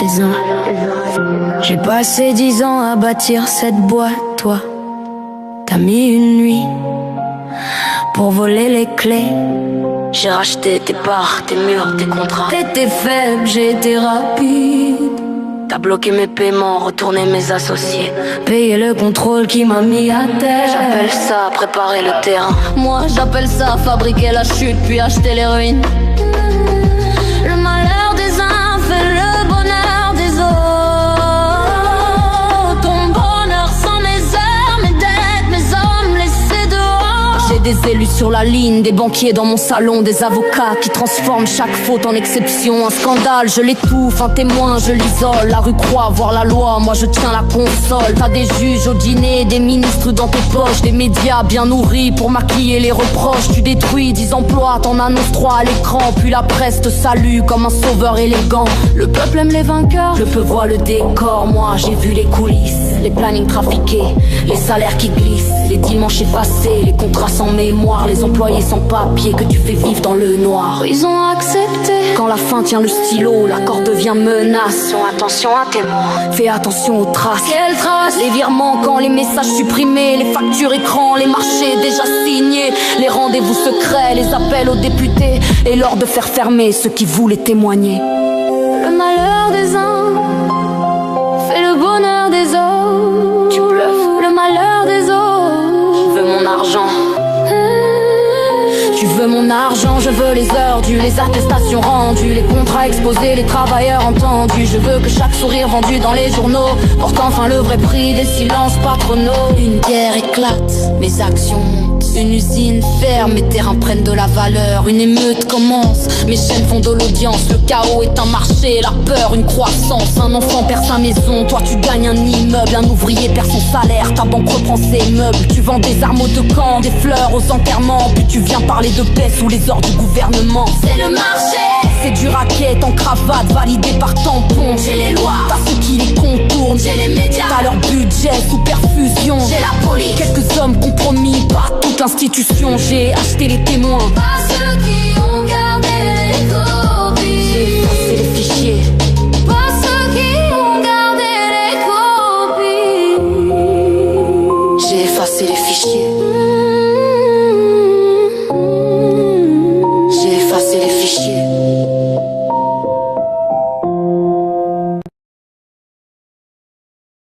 les uns. J'ai passé 10 ans à bâtir cette boîte, toi. T'as mis une nuit pour voler les clés. J'ai racheté tes parts, tes murs, tes contrats. T'étais faible, j'ai été rapide. T'as bloqué mes paiements, retourné mes associés. Payé le contrôle qui m'a mis à terre. J'appelle ça préparer le terrain. Moi j'appelle ça fabriquer la chute puis acheter les ruines. Le malheur des uns fait le bonheur des autres. Ton bonheur sans mes heures, mes dettes, mes hommes laissés dehors. J'ai des élus sur la ligne, des banquiers dans mon salon, des avocats qui transforment chaque faute en exception. Un scandale, je l'étouffe, un témoin, je l'isole. La rue croit voir la loi, moi je tiens la console. T'as des juges au dîner, des ministres dans tes poches, des médias bien nourris pour maquiller les reproches. Tu détruis 10 emplois, t'en annonces 3 à l'écran. Puis la presse te salue comme un sauveur élégant. Le peuple aime les vainqueurs, le peuple voit le décor. Moi j'ai vu les coulisses, les plannings trafiqués, les salaires qui glissent, les dimanches effacés, les contrats sans mémoire, les employés sans papier que tu fais vivre dans le noir. Ils ont accepté. Quand la fin tient le stylo, l'accord devient menace. Attention à tes mots, fais attention aux traces. Quelles traces? Les virements quand les messages supprimés, les factures écrans, les marchés déjà signés, les rendez-vous secrets, les appels aux députés, et l'ordre de faire fermer ceux qui voulaient témoigner. Le malheur des uns fait le bonheur des autres. Tu bluffes. Le malheur des autres. Je veux mon argent. Tu veux mon argent, je veux les heures dues, les attestations rendues, les contrats exposés, les travailleurs entendus. Je veux que chaque sourire vendu dans les journaux porte enfin le vrai prix des silences patronaux. Une guerre éclate, mes actions montent. Une usine ferme, mes terrains prennent de la valeur. Une émeute commence, mes chaînes font de l'audience. Le chaos est un marché, la peur une croissance. Un enfant perd sa maison, toi tu gagnes un immeuble. Un ouvrier perd son salaire, ta banque reprend ses meubles. Tu vends des armes aux deux camps, des fleurs aux enterrements. Puis tu viens parler de paix sous les ordres du gouvernement. C'est le marché. C'est du racket en cravate, validé par tampon. J'ai les lois, t'as ceux qui les contournent. J'ai les médias, t'as leur budget sous perfusion. J'ai la police, quelques hommes compromis par toute l'institution. J'ai acheté les témoins, pas ceux qui ont gardé les causes.